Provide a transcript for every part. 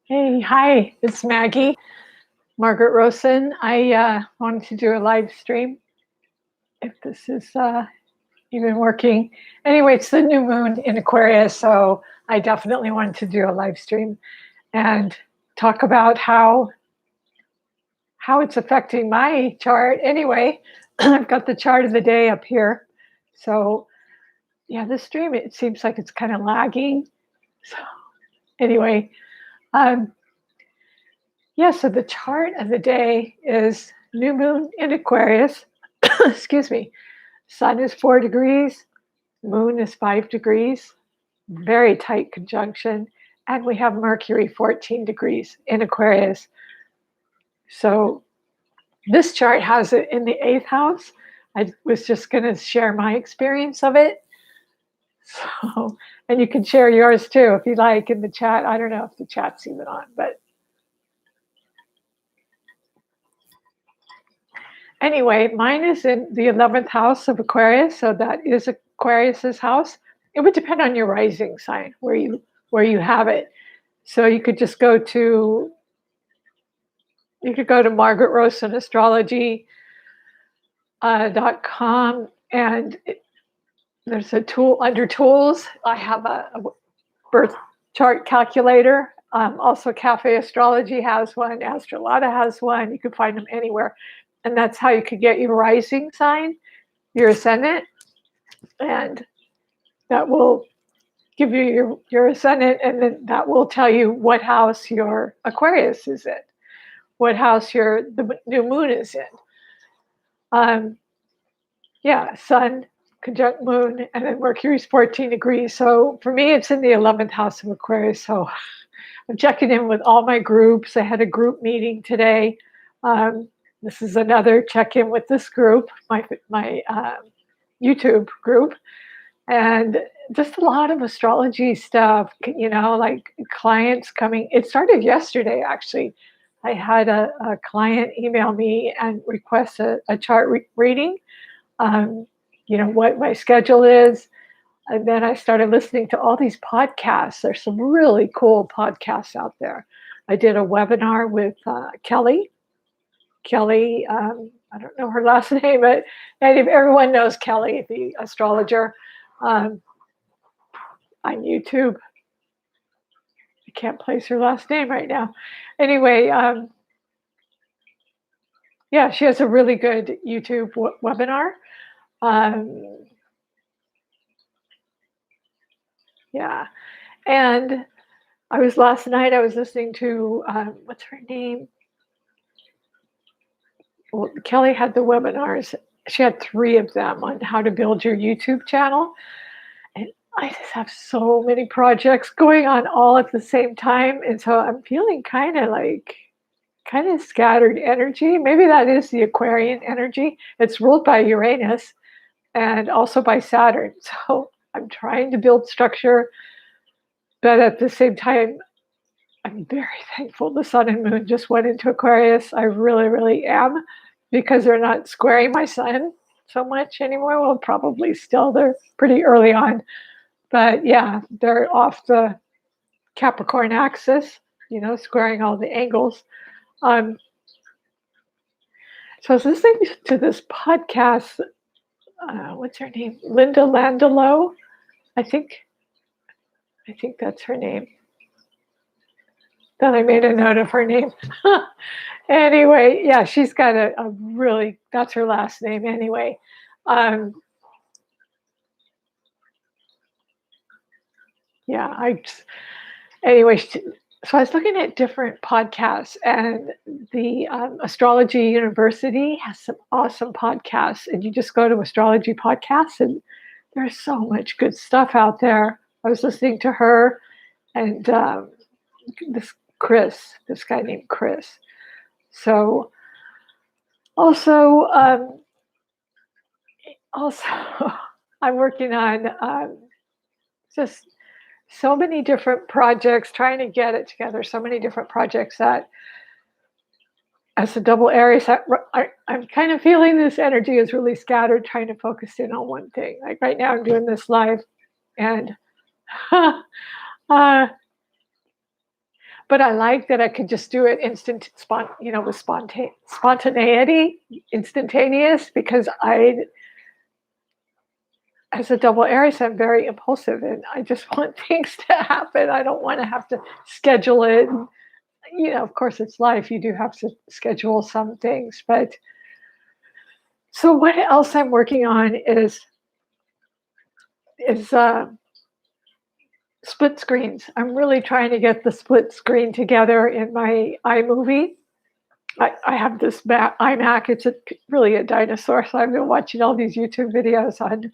Hey, hi, it's Maggie, Margaret Rosen. I wanted to do a live stream if this is even working. Anyway, it's the new moon in Aquarius, so I definitely wanted to do a live stream and talk about how it's affecting my chart. Anyway, I've got the chart of the day up here. So yeah, this stream, it seems like it's kind of lagging. So anyway, um, yeah, so the chart of the day is new moon in Aquarius. Excuse me. Sun is 4 degrees, moon is 5 degrees, very tight conjunction, and we have Mercury 14 degrees in Aquarius. So this chart has it in the 8th house. I was just going to share my experience of it. So, and you can share yours too if you like in the chat. I don't know if the chat's even on, but anyway, mine is in the 11th house of Aquarius, so that is Aquarius's house. It would depend on your rising sign where you have it. So you could just go to Margaret Rosen Astrology.com, and there's a tool under tools. I have a birth chart calculator. Also, Cafe Astrology has one. Astrolata has one. You can find them anywhere. And that's how you could get your rising sign, your ascendant, and that will give you your ascendant, and then that will tell you what house your Aquarius is in, what house the new moon is in. Yeah, Sun conjunct Moon, and then Mercury's 14 degrees. So for me, it's in the 11th house of Aquarius. So I'm checking in with all my groups. I had a group meeting today. This is another check-in with this group, my YouTube group, and just a lot of astrology stuff. Like clients coming. It started yesterday, actually. I had a client email me and request a chart reading. What my schedule is. And then I started listening to all these podcasts. There's some really cool podcasts out there. I did a webinar with Kelly. Kelly, I don't know her last name, but everyone knows Kelly, the astrologer, on YouTube. I can't place her last name right now. Anyway, yeah, she has a really good YouTube webinar. Yeah, and last night I was listening to what's her name? Well, Kelly had the webinars. She had 3 of them on how to build your YouTube channel. And I just have so many projects going on all at the same time. And so I'm feeling kind of scattered energy. Maybe that is the Aquarian energy. It's ruled by Uranus and also by Saturn. So I'm trying to build structure, but at the same time, I'm very thankful the sun and moon just went into Aquarius. I really, really am, because they're not squaring my sun so much anymore. Well, probably still, they're pretty early on. But yeah, they're off the Capricorn axis, squaring all the angles. So I was listening to this podcast. What's her name? Linda Landelo. I think that's her name. Then I made a note of her name. Anyway, yeah, she's got a really, that's her last name anyway. Yeah, anyway, so I was looking at different podcasts, and the Astrology University has some awesome podcasts, and you just go to Astrology Podcasts, and there's so much good stuff out there. I was listening to her and this guy named Chris. So also, I'm working on just so many different projects, trying to get it together. So many different projects that, as a double Aries, I'm kind of feeling this energy is really scattered, trying to focus in on one thing. Like right now, I'm doing this live, and but I like that I could just do it with spontaneity, instantaneous, because as a double Aries, I'm very impulsive and I just want things to happen. I don't want to have to schedule it. And, of course, it's life. You do have to schedule some things. But so what else I'm working on is split screens. I'm really trying to get the split screen together in my iMovie. I have this iMac. It's really a dinosaur. So I've been watching all these YouTube videos on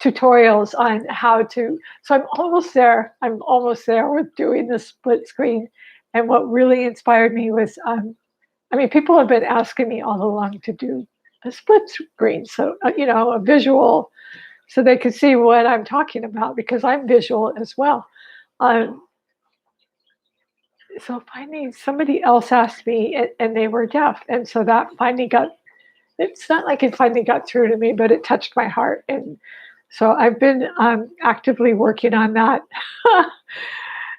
tutorials on how to. So I'm almost there. I'm almost there with doing the split screen. And what really inspired me was, people have been asking me all along to do a split screen. So, a visual, so they could see what I'm talking about, because I'm visual as well. So finally somebody else asked me, and they were deaf. And so that finally it's not like it finally got through to me, but it touched my heart. And so I've been actively working on that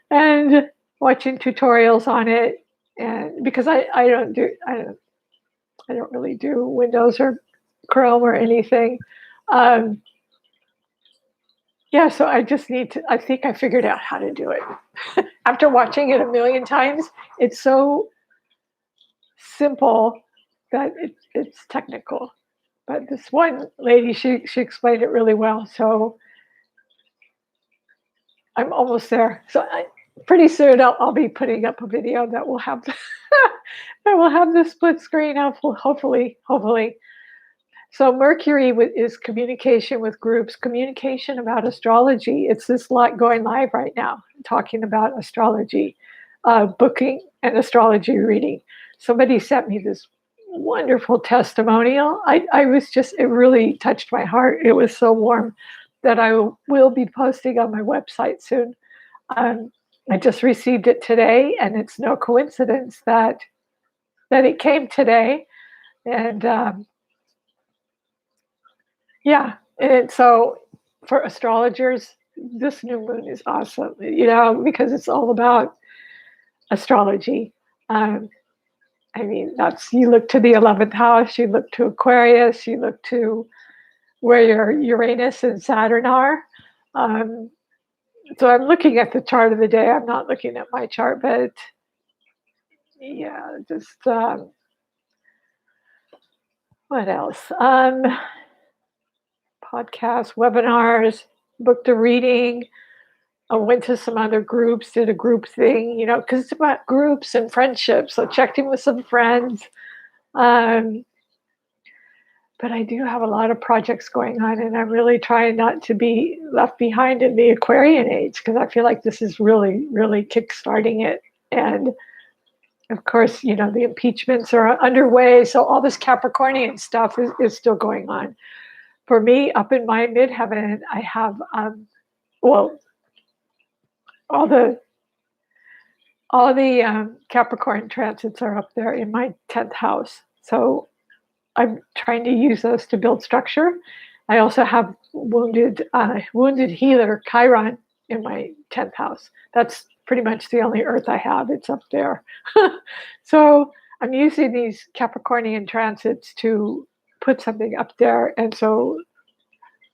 and watching tutorials on it. And because I don't really do Windows or Chrome or anything. So I just I think I figured out how to do it. After watching it a million times, it's so simple that it's technical. But this one lady, she explained it really well. So I'm almost there. So pretty soon I'll be putting up a video that will have the split screen. Hopefully. So Mercury is communication with groups, communication about astrology. It's this lot going live right now, talking about astrology, booking an astrology reading. Somebody sent me this wonderful testimonial. It really touched my heart. It was so warm that I will be posting on my website soon. I just received it today, and it's no coincidence that it came today. And and so for astrologers, this new moon is awesome, because it's all about astrology. You look to the 11th house, you look to Aquarius, you look to where your Uranus and Saturn are. So I'm looking at the chart of the day. I'm not looking at my chart, but just what else? Podcasts, webinars, booked a reading. I went to some other groups, did a group thing, because it's about groups and friendships. So checked in with some friends. But I do have a lot of projects going on, and I'm really trying not to be left behind in the Aquarian age, because I feel like this is really, really kickstarting it. And of course, the impeachments are underway. So all this Capricornian stuff is still going on. For me, up in my midheaven, I have, all the Capricorn transits are up there in my 10th house. So I'm trying to use those to build structure. I also have wounded healer Chiron in my 10th house. That's pretty much the only Earth I have. It's up there. So I'm using these Capricornian transits to put something up there. And so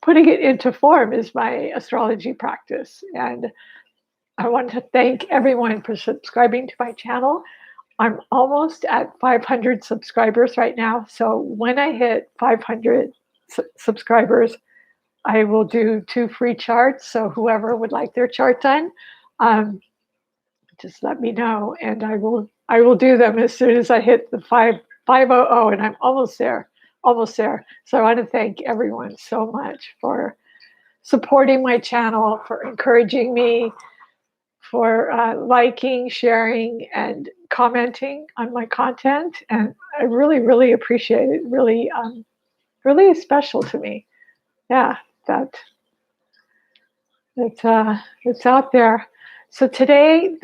putting it into form is my astrology practice. And I want to thank everyone for subscribing to my channel. I'm almost at 500 subscribers right now. So when I hit 500 subscribers, I will do 2 free charts. So whoever would like their chart done, just let me know, and I will do them as soon as I hit the 500, and I'm almost there. So I want to thank everyone so much for supporting my channel, for encouraging me, for liking, sharing, and commenting on my content. And I really, really appreciate it. Really, really special to me. Yeah, it's out there. So today,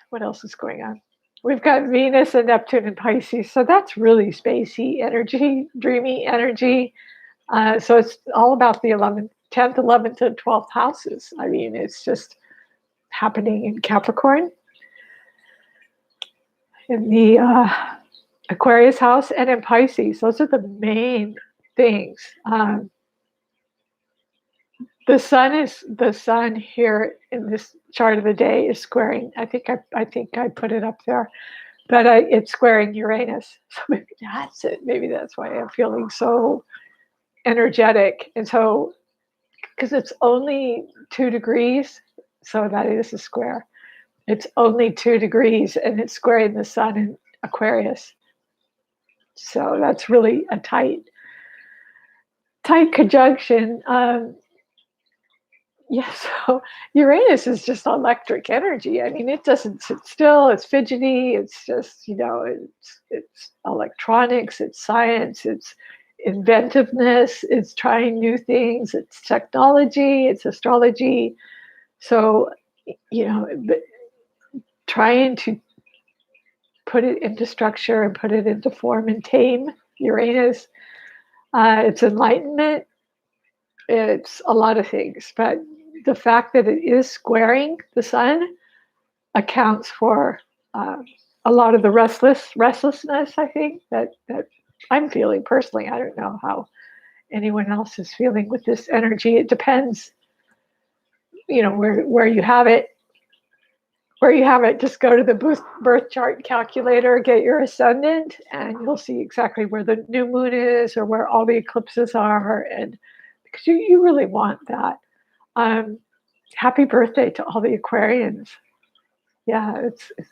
what else is going on? We've got Venus and Neptune in Pisces. So that's really spacey energy, dreamy energy. So it's all about the 10th, 11th, and 12th houses. It's just happening in Capricorn. in the Aquarius house and in Pisces. Those are the main things. The sun here in this chart of the day is squaring. I think I put it up there, but it's squaring Uranus. So maybe that's it. Maybe that's why I'm feeling so energetic. And so, because it's only 2 degrees, so that is a square. It's only 2 degrees, and it's squaring the sun in Aquarius. So that's really a tight conjunction. Yeah, so Uranus is just electric energy. I mean, it doesn't sit still. It's fidgety. It's just, it's electronics. It's science. It's inventiveness. It's trying new things. It's technology. It's astrology. So, trying to put it into structure and put it into form and tame Uranus. It's enlightenment. It's a lot of things, but the fact that it is squaring the sun accounts for a lot of the restlessness, I think, that I'm feeling personally. I don't know how anyone else is feeling with this energy. It depends, where you have it. Where you have it, just go to the birth chart calculator, get your ascendant, and you'll see exactly where the new moon is or where all the eclipses are, and because you really want that. Happy birthday to all the Aquarians. Yeah,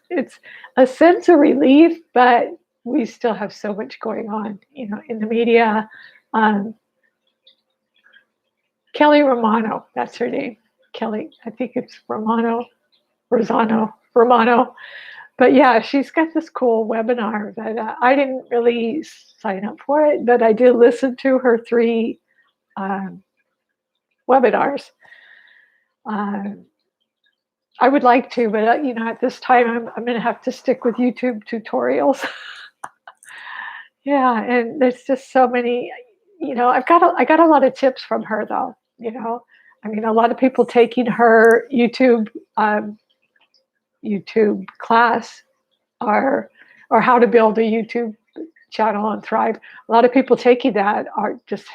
it's a sense of relief, but we still have so much going on, in the media. Kelly Romano, that's her name. Kelly, I think it's Romano. But yeah, she's got this cool webinar that I didn't really sign up for it, but I did listen to her 3 webinars. I would like to, but at this time I'm going to have to stick with YouTube tutorials. Yeah, and there's just so many. I got a lot of tips from her though. I mean, a lot of people taking her YouTube class or how to build a YouTube channel and thrive. A lot of people taking that are just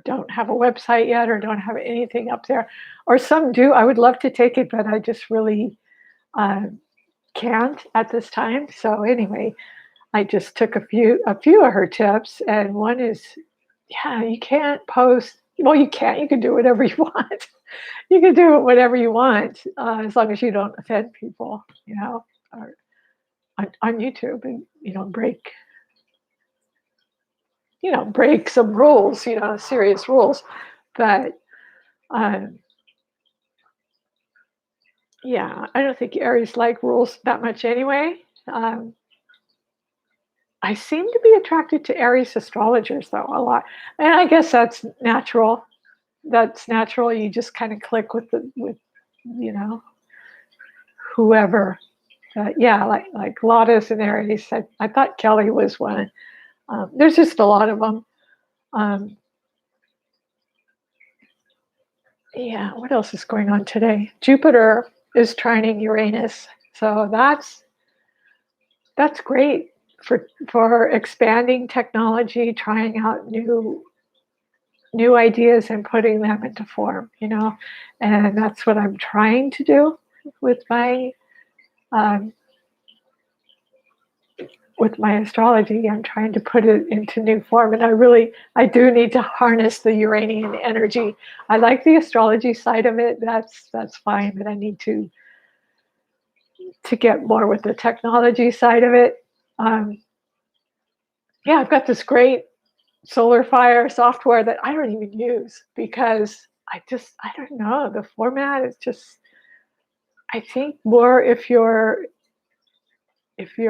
don't have a website yet or don't have anything up there, or some do. I would love to take it, but I just really can't at this time. So anyway, I just took a few of her tips, and one is, you can't post. Well, you can't. You can do whatever you want. You can do whatever you want as long as you don't offend people, or on YouTube, and break some rules, serious rules. But yeah, I don't think Aries like rules that much anyway. I seem to be attracted to Aries astrologers though a lot, and I guess that's natural. That's natural. You just kind of click with whoever. Yeah, like Lotus and Aries. I thought Kelly was one. There's just a lot of them. Yeah, what else is going on today? Jupiter is trining Uranus, so that's great for expanding technology, trying out new ideas and putting them into form. And that's what I'm trying to do with my astrology. I'm trying to put it into new form, and I do need to harness the Uranian energy. I like the astrology side of it. That's fine, but I need to get more with the technology side of it. Yeah, I've got this great solar fire software that I don't even use because I don't know, the format is just, I think more if you're maybe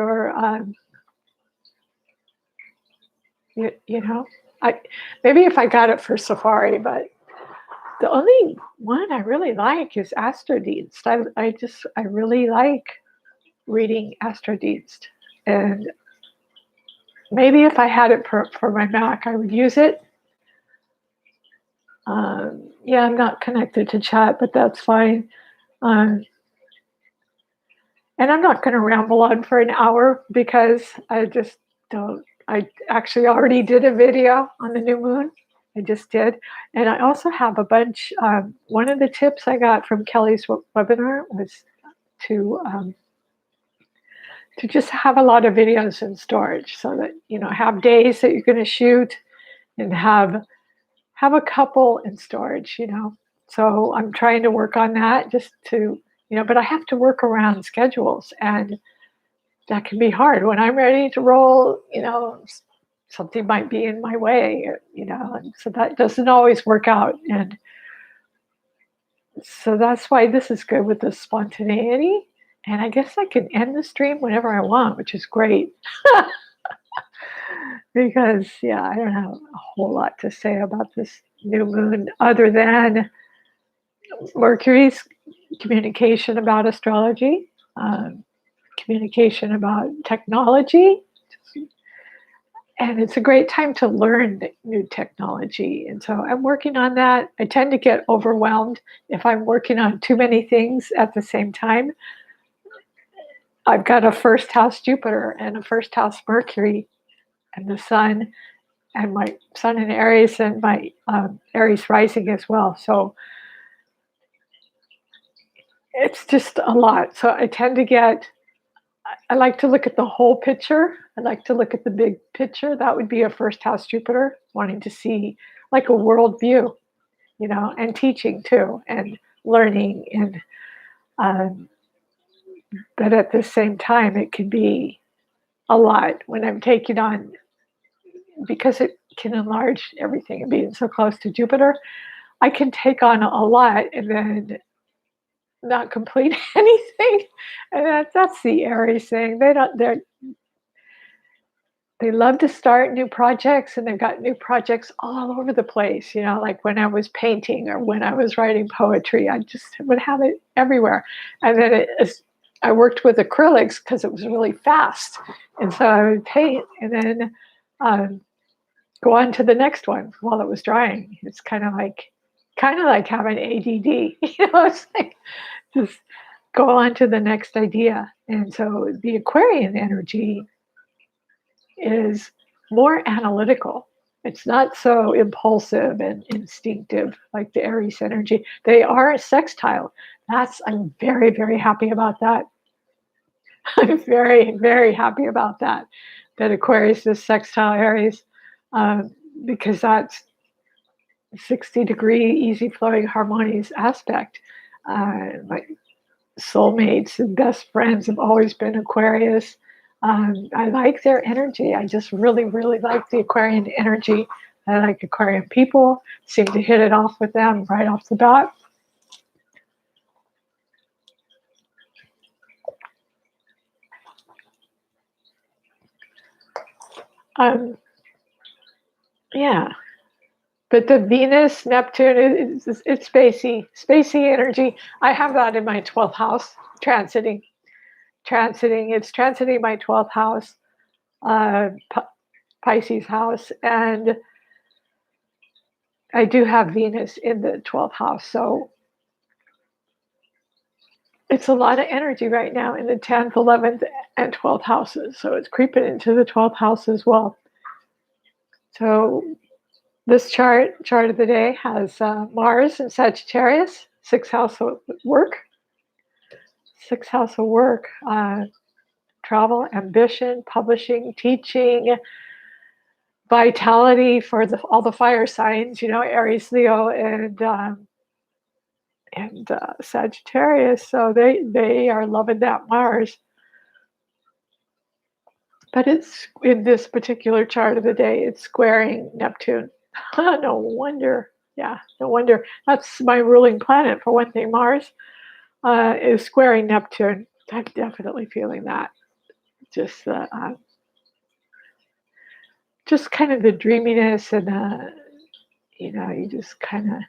if I got it for Safari, but the only one I really like is Astrodienst. I really like reading Astrodienst, and maybe if I had it for my Mac, I would use it. Yeah, I'm not connected to chat, but that's fine. And I'm not going to ramble on for an hour because I just don't. I actually already did a video on the new moon. I just did. And I also have a bunch. One of the tips I got from Kelly's webinar was to um, to just have a lot of videos in storage so that, have days that you're going to shoot and have a couple in storage. So I'm trying to work on that just to, but I have to work around schedules, and that can be hard when I'm ready to roll. Something might be in my way, and so that doesn't always work out. And so that's why this is good with the spontaneity. And I guess I can end the stream whenever I want, which is great. Because, yeah, I don't have a whole lot to say about this new moon other than Mercury's communication about astrology, communication about technology. And it's a great time to learn new technology. And so I'm working on that. I tend to get overwhelmed if I'm working on too many things at the same time. I've got a first house Jupiter and a first house Mercury and the sun, and my sun in Aries, and my Aries rising as well. So it's just a lot. So I like to look at the whole picture. I like to look at the big picture. That would be a first house Jupiter, wanting to see like a world view, and teaching too, and learning. And but at the same time, it can be a lot when I'm taking on, because it can enlarge everything and being so close to Jupiter. I can take on a lot and then not complete anything. And that's the Aries thing. They love to start new projects, and they've got new projects all over the place. Like when I was painting or when I was writing poetry, I just would have it everywhere. And then I worked with acrylics because it was really fast. And so I would paint and then go on to the next one while it was drying. It's kind of like having ADD. It's like just go on to the next idea. And so the Aquarian energy is more analytical. It's not so impulsive and instinctive like the Aries energy. They are sextile. I'm very, very happy about that. I'm very, very happy about that Aquarius is sextile Aries, because that's 60-degree easy flowing harmonious aspect. My soulmates and best friends have always been Aquarius. I like their energy. I just really, really like the Aquarian energy. I like Aquarian people. Seem to hit it off with them right off the bat. Yeah. But the Venus, Neptune, it's spacey energy. I have that in my 12th house, transiting. It's transiting my 12th house, Pisces house, and I do have Venus in the 12th house. So it's a lot of energy right now in the 10th, 11th, and 12th houses. So it's creeping into the 12th house as well. So this chart of the day has Mars in Sagittarius, 6th house of work. 6th house of work, travel, ambition, publishing, teaching, vitality for all the fire signs, Aries, Leo, and Sagittarius. So they are loving that Mars. But it's in this particular chart of the day, it's squaring Neptune. No wonder. Yeah, no wonder. That's my ruling planet for one thing. Mars is squaring Neptune. I'm definitely feeling that. Just kind of the dreaminess and you just kind of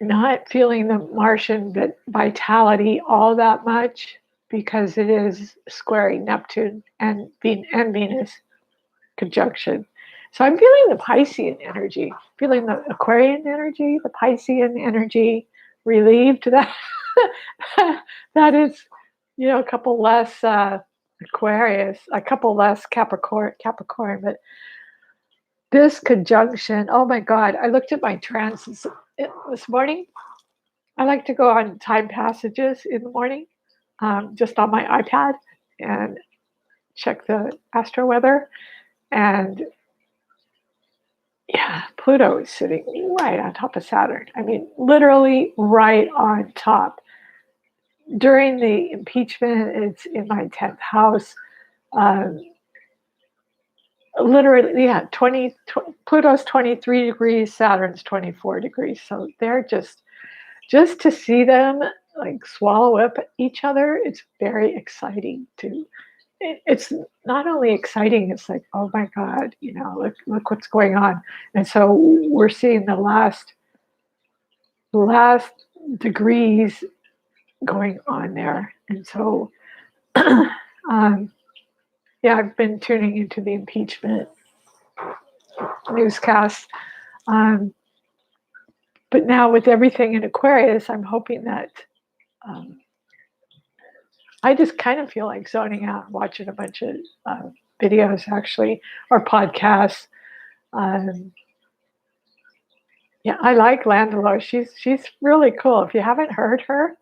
not feeling the Martian vitality all that much, because it is squaring Neptune and Venus conjunction. So I'm feeling the Piscean energy, feeling the Aquarian energy, the Piscean energy, relieved that That is, a couple less Aquarius, a couple less Capricorn, but this conjunction, oh my God, I looked at my transits this morning. I like to go on time passages in the morning, just on my iPad and check the astro weather. And yeah, Pluto is sitting right on top of Saturn. I mean, literally right on top. During the impeachment, it's in my 10th house. Um, Literally, yeah, 20, Pluto's 23 degrees, Saturn's 24 degrees. So they're just to see them like swallow up each other, it's very exciting to. It's not only exciting, it's like, oh my God, look what's going on. And so we're seeing the last degrees going on there. And so, yeah, I've been tuning into the impeachment newscast. But now with everything in Aquarius, I'm hoping that I just kind of feel like zoning out, watching a bunch of videos actually, or podcasts. Yeah, I like Landela. She's really cool. If you haven't heard her,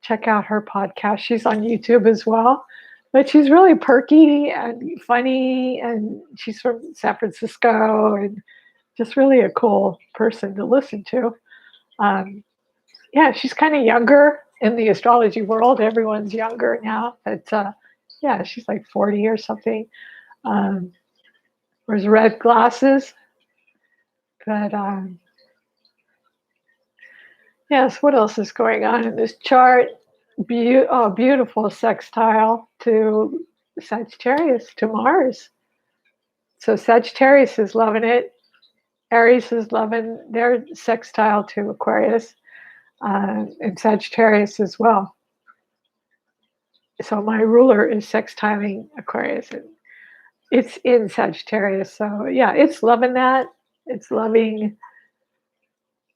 check out her podcast. She's on YouTube as well. But she's really perky and funny, and she's from San Francisco, and just really a cool person to listen to. Yeah, she's kind of younger in the astrology world. Everyone's younger now, but yeah, she's like 40 or something. Wears red glasses, but yes. What else is going on in this chart? Beautiful sextile to Sagittarius, to Mars. So Sagittarius is loving it. Aries is loving their sextile to Aquarius, and Sagittarius as well. So my ruler is sextiling Aquarius, and it's in Sagittarius. So yeah, it's loving that. It's loving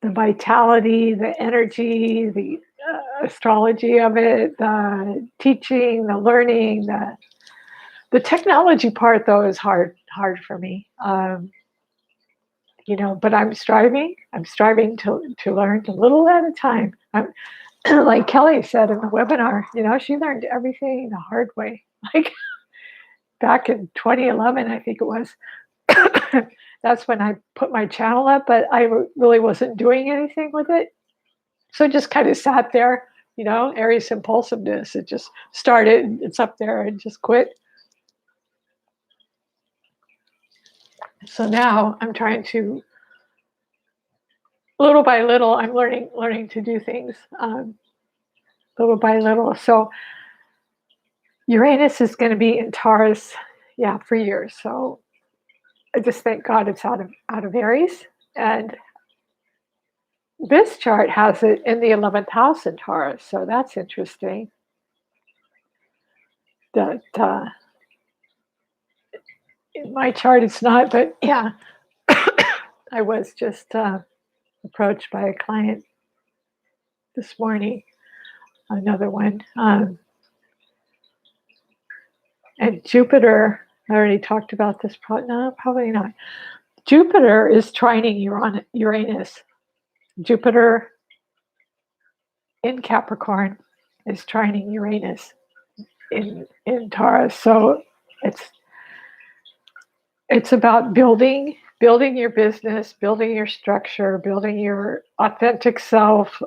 the vitality, the energy, the astrology of it, the teaching, the learning, the technology part though is hard for me. But I'm striving to learn a little at a time. Like Kelly said in the webinar, she learned everything the hard way. Like back in 2011, I think it was. That's when I put my channel up, but I really wasn't doing anything with it. So it just kind of sat there, Aries impulsiveness. It just started, it's up there, and just quit. So now I'm trying to, little by little, I'm learning to do things little by little. So Uranus is going to be in Taurus, for years. So I just thank God it's out of Aries. And this chart has it in the 11th house in Taurus. So that's interesting. That in my chart it's not, but yeah, I was just approached by a client this morning, another one. And Jupiter, I already talked about this, probably not. Jupiter is trining Uranus. Jupiter in Capricorn is trining Uranus in Taurus. So it's about building your business, building your structure, building your authentic self,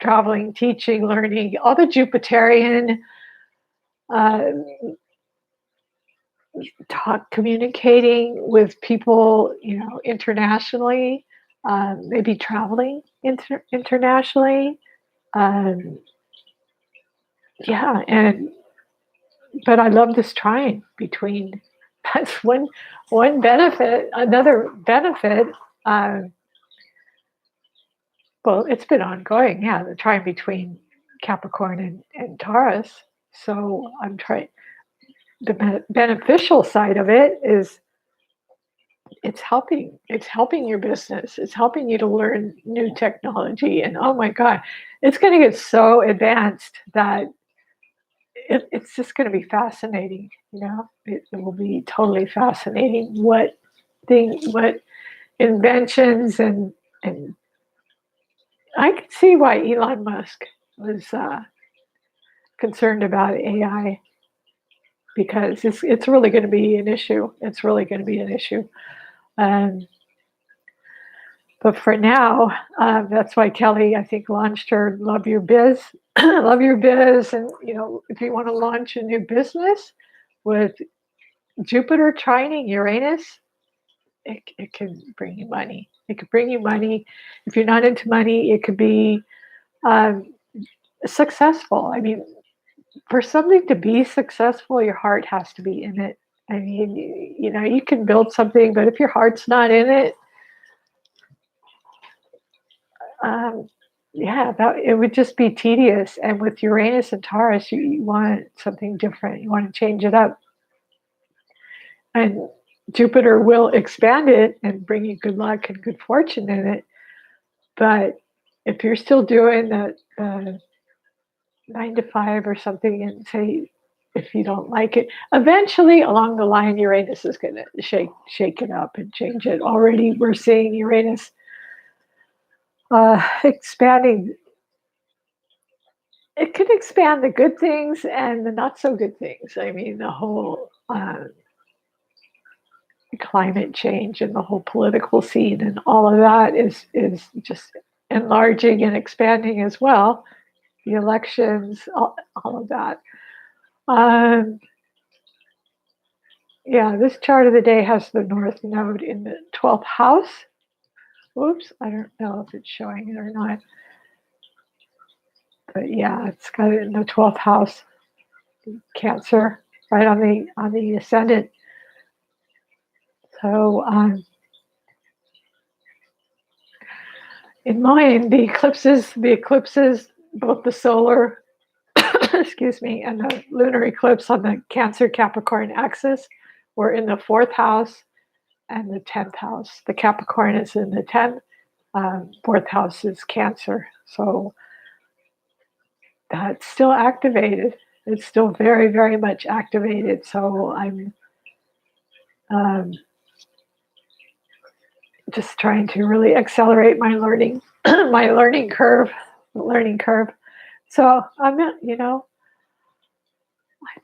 traveling, teaching, learning, all the Jupiterian communicating with people, internationally, maybe traveling internationally. Yeah, but I love this trine between. That's one benefit. Another benefit. Well, it's been ongoing. Yeah, the trine between Capricorn and Taurus. So I'm trying. The beneficial side of it is it's helping your business. It's helping you to learn new technology. And oh my God, it's going to get so advanced that it's just going to be fascinating. It will be totally fascinating what inventions and I can see why Elon Musk was concerned about AI, because it's really going to be an issue. It's really going to be an issue. Um, but for now, that's why Kelly, I think, launched her Love Your Biz. Love Your Biz. And, if you want to launch a new business with Jupiter trining Uranus, it can bring you money. It could bring you money. If you're not into money, it could be um, successful. I mean, for something to be successful, your heart has to be in it. I mean, you can build something, but if your heart's not in it, um, yeah, it would just be tedious. And with Uranus and Taurus, you want something different. You want to change it up. And Jupiter will expand it and bring you good luck and good fortune in it. But if you're still doing the 9 to 5 or something, and say, if you don't like it, eventually along the line, Uranus is going to shake it up and change it. Already we're seeing Uranus expanding. It could expand the good things and the not so good things. I mean, the whole climate change and the whole political scene and all of that is just enlarging and expanding as well. The elections, all of that. Yeah, this chart of the day has the North Node in the 12th house. Whoops, I don't know if it's showing it or not. But yeah, it's got it in the 12th house, Cancer, right on the ascendant. So in mine, the eclipses, both the solar, excuse me, and the lunar eclipse on the Cancer Capricorn axis were in the 4th house and the 10th house. The Capricorn is in the 10th, 4th house is Cancer. So that's still activated. It's still very, very much activated. So I'm just trying to really accelerate my learning, my learning curve. So I'm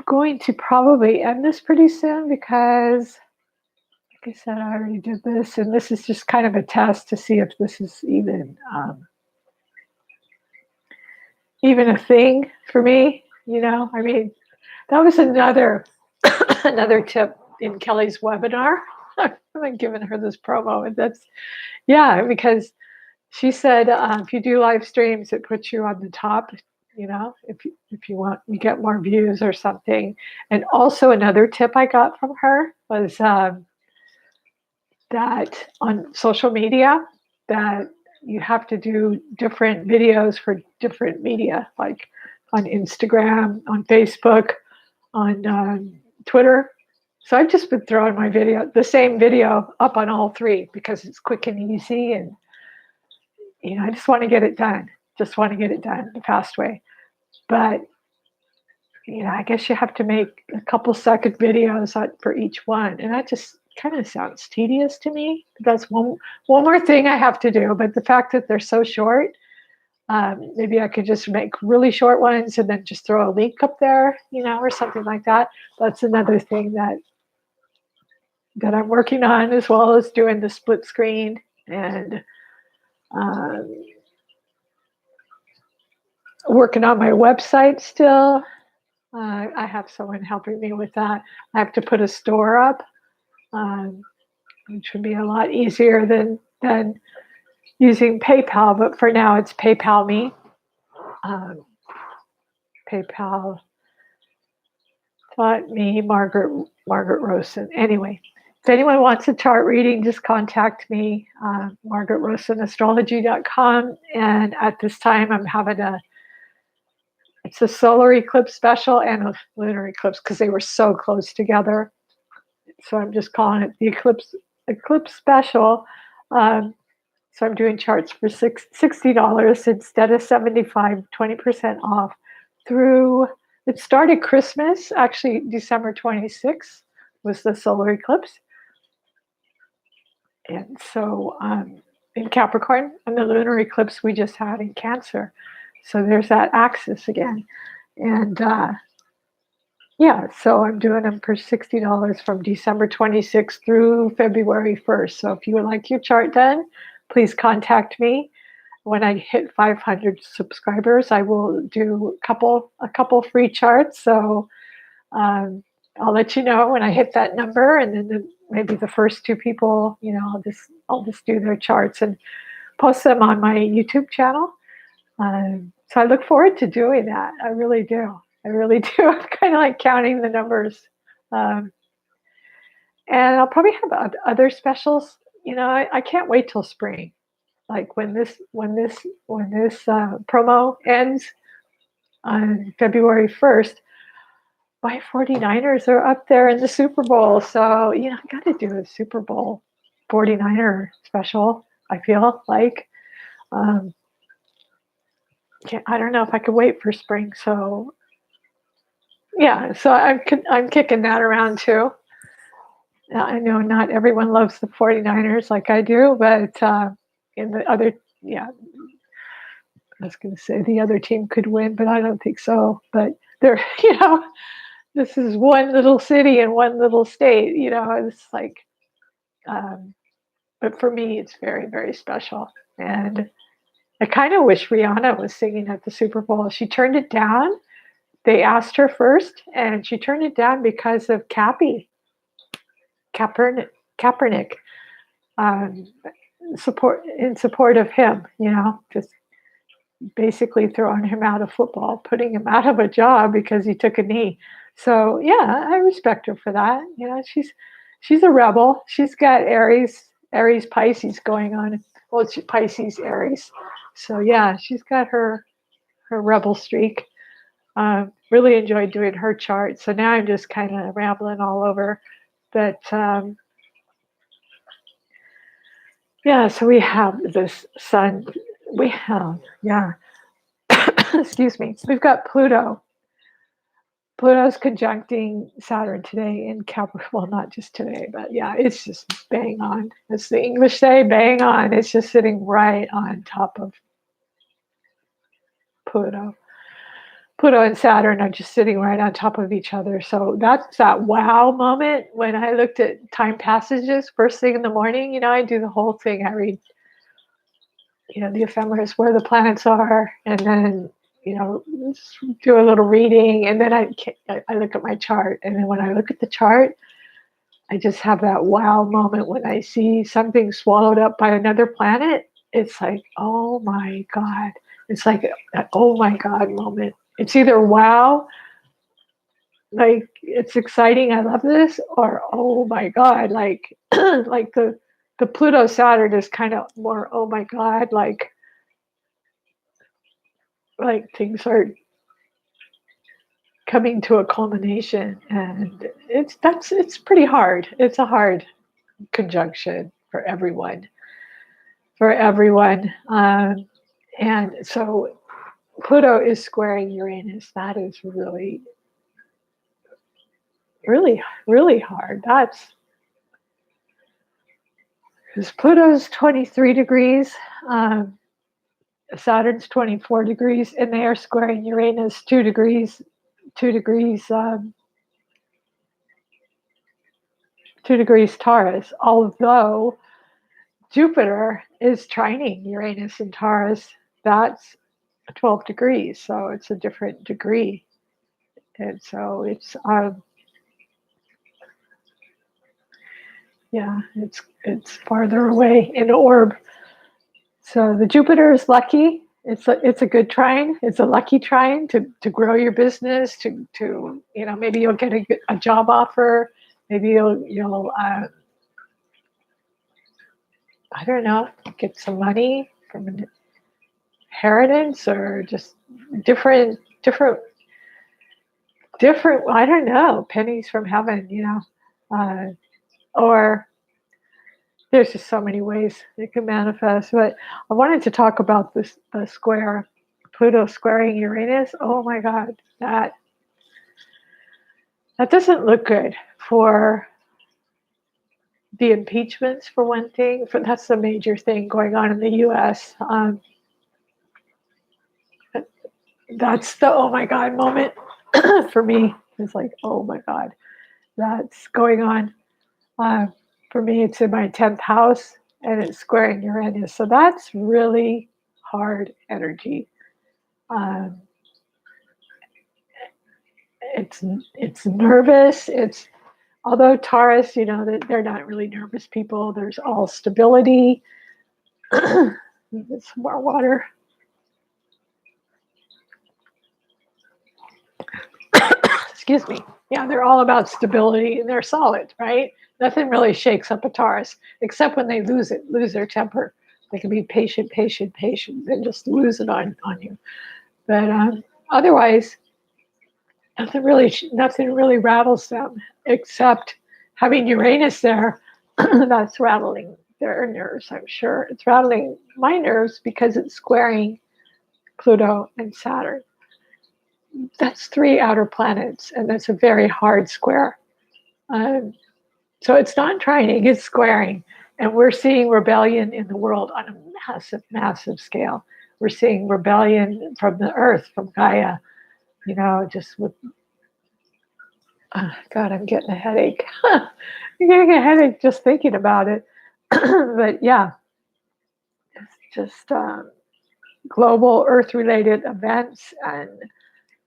going to probably end this pretty soon because, like I said, I already did this, and this is just kind of a test to see if this is even a thing for me. I mean, that was another another tip in Kelly's webinar. I'm giving her this promo, and that's because she said if you do live streams, it puts you on the top. If you want, you get more views or something. And also another tip I got from her was that on social media, that you have to do different videos for different media, like on Instagram, on Facebook, on Twitter. So I've just been throwing the same video up on all three because it's quick and easy, and I just want to get it done. Just want to get it done the fast way. But I guess you have to make a couple second videos for each one, and that just kind of sounds tedious to me. That's one more thing I have to do. But the fact that they're so short, maybe I could just make really short ones and then just throw a link up there, or something like that. That's another thing that I'm working on, as well as doing the split screen and working on my website still. I have someone helping me with that. I have to put a store up, which would be a lot easier than using PayPal. But for now, it's PayPal me. PayPal thought me, Margaret Rosen. Anyway, if anyone wants a chart reading, just contact me, margaretrosanastrology.com. And at this time, I'm having it's a solar eclipse special and a lunar eclipse because they were so close together. So I'm just calling it the eclipse eclipse special. So I'm doing charts for $60 instead of $75, 20% off through, it started Christmas, actually December 26th was the solar eclipse. And so in Capricorn, and the lunar eclipse we just had in Cancer. So there's that axis again. And yeah, so I'm doing them for $60 from December 26th through February 1st. So if you would like your chart done, please contact me. When I hit 500 subscribers, I will do a couple free charts. So I'll let you know when I hit that number, and then maybe the first two people, I'll just do their charts and post them on my YouTube channel. So I look forward to doing that. I really do. I really do. I'm kind of like counting the numbers. And I'll probably have other specials. I can't wait till spring. Like when this promo ends on February 1st, my 49ers are up there in the Super Bowl. So, I got to do a Super Bowl 49er special, I feel like. I don't know if I could wait for spring. So, yeah, so I'm kicking that around too. I know not everyone loves the 49ers like I do, but in the other, yeah, I was going to say the other team could win, but I don't think so. But they're, this is one little city and one little state, it's like, but for me, it's very, very special. And I kind of wish Rihanna was singing at the Super Bowl. She turned it down. They asked her first, and she turned it down because of Kaepernick, support of him, just basically throwing him out of football, putting him out of a job because he took a knee. So yeah, I respect her for that. She's a rebel. She's got Aries Pisces going on. Well, it's Pisces Aries. So yeah, she's got her rebel streak. Really enjoyed doing her chart. So now I'm just kind of rambling all over. But yeah, so we have this sun. We have, yeah. Excuse me. We've got Pluto. Pluto's conjuncting Saturn today in Capricorn. Well, not just today, but yeah, it's just bang on. As the English say, bang on. It's just sitting right on top of Pluto. Pluto and Saturn are just sitting right on top of each other. So that's that wow moment when I looked at time passages first thing in the morning. I do the whole thing. I read, the ephemeris, where the planets are, and then do a little reading, and then I look at my chart, and then when I look at the chart, I just have that wow moment when I see something swallowed up by another planet. It's like, oh my God. It's like an oh my God moment. It's either wow, like it's exciting, I love this, or oh my God, like like the Pluto Saturn is kind of more oh my God, like things are coming to a culmination, and it's pretty hard. It's a hard conjunction for everyone. And so Pluto is squaring Uranus. That is really, really, really hard. That's because Pluto's 23 degrees, Saturn's 24 degrees, and they are squaring Uranus 2 degrees 2 degrees Taurus, although Jupiter is trining Uranus in Taurus. That's 12 degrees, so it's a different degree. And so it's it's farther away in orb. So the Jupiter is lucky. It's a good trine. It's a lucky trine to grow your business, to maybe you'll get a job offer. Maybe you'll I don't know, get some money from an inheritance, or just different I don't know, pennies from heaven, or there's just so many ways it can manifest. But I wanted to talk about this the square, Pluto squaring Uranus. Oh my God, that doesn't look good for the impeachments, for one thing. That's the major thing going on in the U.S. That's the oh my God moment for me. It's like, oh my God, that's going on. For me, it's in my 10th house and it's squaring Uranus. So that's really hard energy. Um, it's nervous. It's although Taurus, they're not really nervous people. There's all stability. Get some more water. Excuse me. Yeah, they're all about stability and they're solid, right? Nothing really shakes up a Taurus except when they lose their temper. They can be patient, and just lose it on you. But otherwise, nothing really rattles them except having Uranus there. That's rattling their nerves, I'm sure. It's rattling my nerves because it's squaring Pluto and Saturn. That's 3 outer planets, and that's a very hard square. So it's not trining, it's squaring. And we're seeing rebellion in the world on a massive, massive scale. We're seeing rebellion from the earth, from Gaia, just with, God, I'm getting a headache. I'm getting a headache just thinking about it. But yeah, it's just global earth-related events and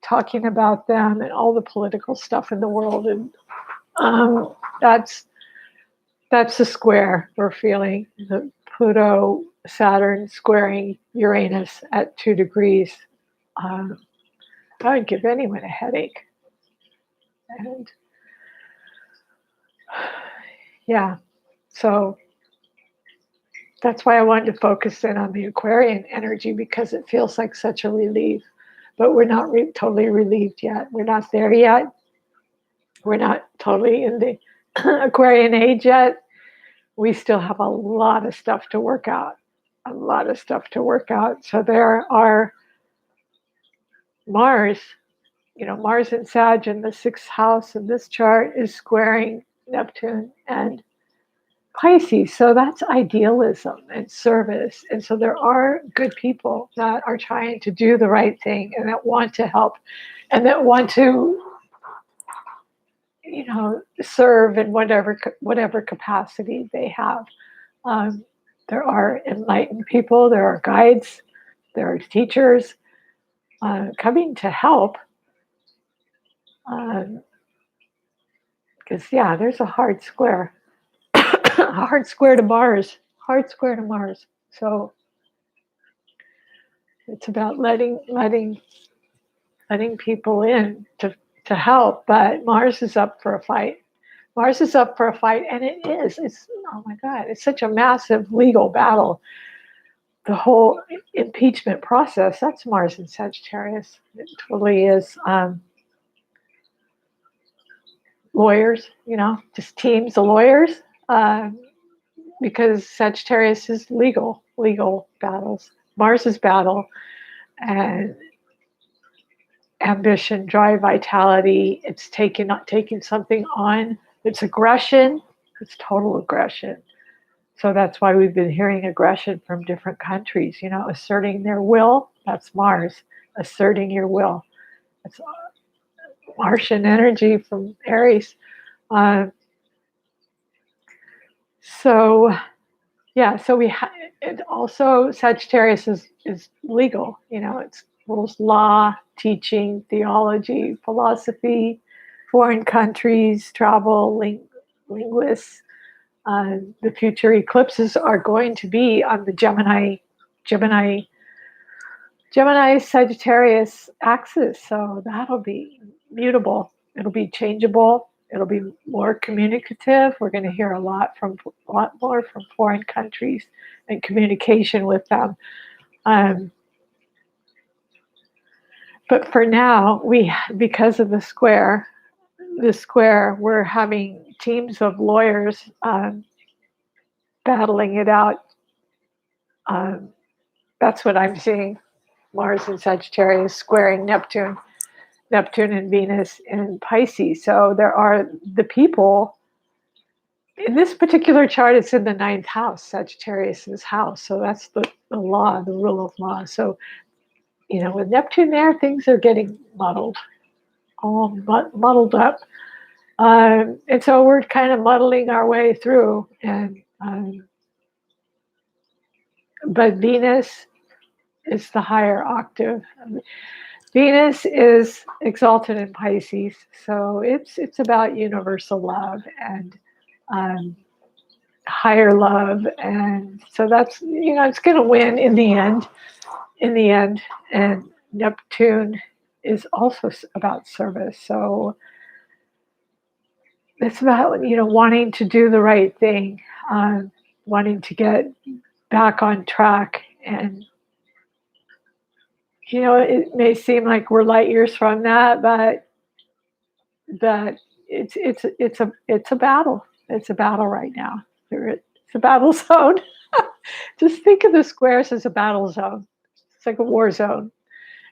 talking about them and all the political stuff in the world. And that's the square we're feeling, the Pluto Saturn squaring Uranus at 2 degrees. That would give anyone a headache. And yeah, so that's why I wanted to focus in on the Aquarian energy, because it feels like such a relief. But we're not totally relieved yet. We're not there yet. We're not totally in the Aquarian age yet. We still have a lot of stuff to work out. So there are Mars, Mars and Sag in the 6th house of this chart is squaring Neptune and Pisces. So that's idealism and service. And so there are good people that are trying to do the right thing and that want to help and that want to, serve in whatever capacity they have. There are enlightened people, there are guides, there are teachers coming to help. Because, there's a hard square. A hard square to Mars. So it's about letting people in to help, but Mars is up for a fight. And it is. It's, oh my God, it's such a massive legal battle. The whole impeachment process, that's Mars and Sagittarius. It totally is. Lawyers, just teams of lawyers, because Sagittarius is legal battles. Mars is battle and ambition, drive, vitality. It's not taking something on. It's aggression. It's total aggression. So that's why we've been hearing aggression from different countries, asserting their will. That's Mars, asserting your will. It's Martian energy from Aries. So it also, Sagittarius is legal, it's rules, law, teaching, theology, philosophy, foreign countries, travel, linguists. The future eclipses are going to be on the Gemini Sagittarius axis, so that'll be mutable. It'll be changeable. It'll be more communicative. We're going to hear a lot more from foreign countries and communication with them. But for now, because of the square, we're having teams of lawyers battling it out. That's what I'm seeing. Mars in Sagittarius squaring Neptune and Venus in Pisces. So there are the people. In this particular chart, it's in the 9th house, Sagittarius's house. So that's the law, the rule of law. So, with Neptune there, things are getting muddled, all muddled up. And so we're kind of muddling our way through. But Venus is the higher octave. Venus is exalted in Pisces, so it's about universal love and higher love, and so that's it's going to win in the end. And Neptune is also about service, so it's about wanting to do the right thing, wanting to get back on track. And it may seem like we're light years from that, but it's a battle. It's a battle right now. It's a battle zone. Just think of the squares as a battle zone. It's like a war zone.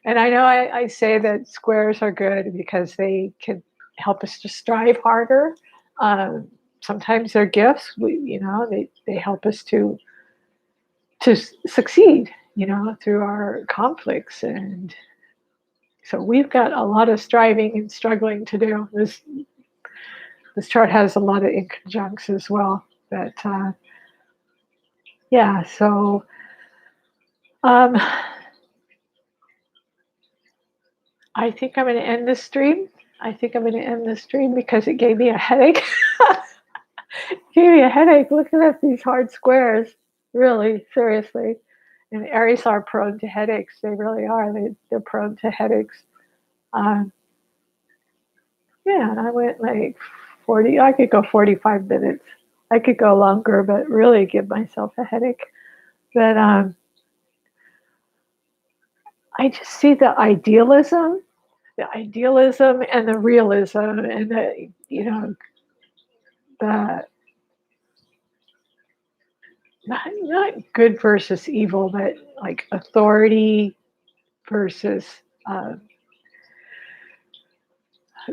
And I know I say that squares are good because they can help us to strive harder. Sometimes they're gifts. They help us to succeed, through our conflicts. And so we've got a lot of striving and struggling to do. This chart has a lot of inconjuncts as well. But yeah, so I think I'm going to end this stream. Because it gave me a headache. Looking at these hard squares, really, seriously. And Aries are prone to headaches. They really are. They're prone to headaches. Yeah, and I went like 40. I could go 45 minutes. I could go longer, but really give myself a headache. But I just see the idealism and the realism, and the not good versus evil, but like authority versus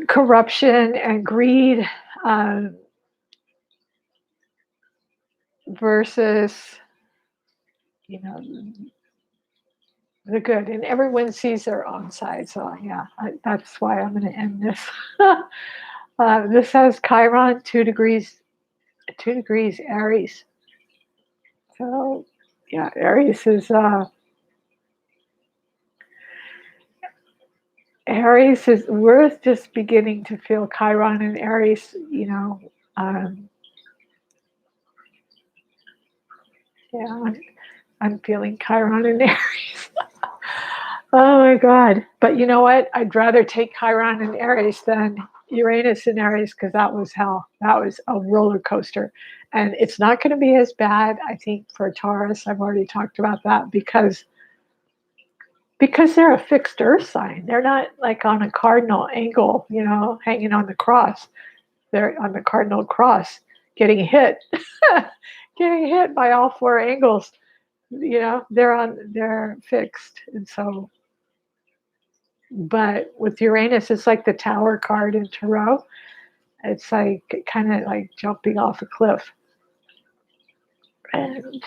corruption and greed, versus the good, and everyone sees their own side. So yeah, that's why I'm going to end this. This has Chiron 2 degrees Aries. So yeah, Aries is we're just beginning to feel Chiron and Aries. Yeah, I'm feeling Chiron and Aries. Oh my God. But you know what? I'd rather take Chiron and Aries than Uranus and Aries, because that was hell. That was a roller coaster. And it's not going to be as bad, I think, for Taurus. I've already talked about that because they're a fixed earth sign. They're not like on a cardinal angle, hanging on the cross. They're on the cardinal cross, getting hit, by all 4 angles. They're fixed. And so, but with Uranus, it's like the Tower card in Tarot. It's like kind of like jumping off a cliff, and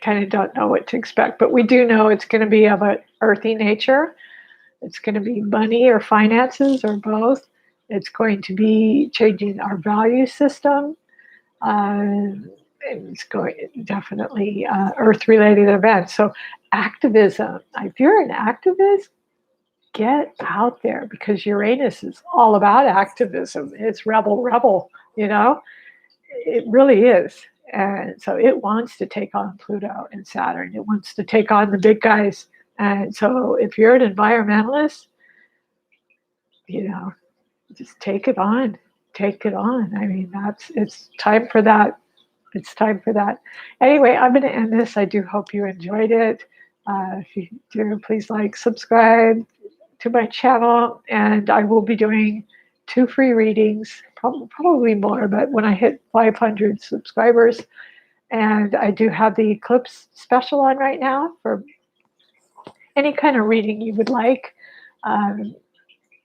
kind of don't know what to expect. But we do know it's going to be of an earthy nature. It's going to be money or finances or both. It's going to be changing our value system. It's going definitely earth-related events. So activism. If you're an activist, get out there, because Uranus is all about activism. It's rebel. It really is. And so it wants to take on Pluto and Saturn. It wants to take on the big guys. And so if you're an environmentalist, just take it on. I mean, it's time for that. Anyway, I'm going to end this. I do hope you enjoyed it. If you do, please subscribe to my channel, and I will be doing 2 free readings, probably more, but when I hit 500 subscribers, And I do have the eclipse special on right now for any kind of reading you would like.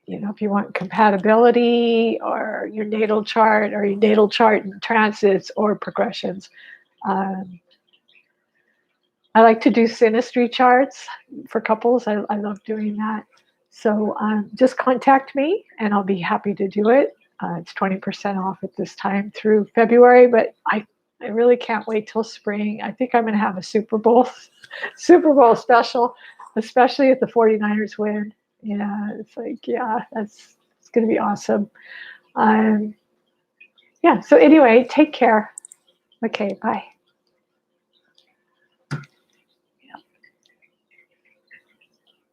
If you want compatibility or your natal chart and transits or progressions. I like to do synastry charts for couples. I love doing that. So just contact me and I'll be happy to do it. It's 20% off at this time through February, but I really can't wait till spring. I think I'm going to have a Super Bowl special, especially if the 49ers win. It's like, it's going to be awesome. So anyway, take care. Okay, bye.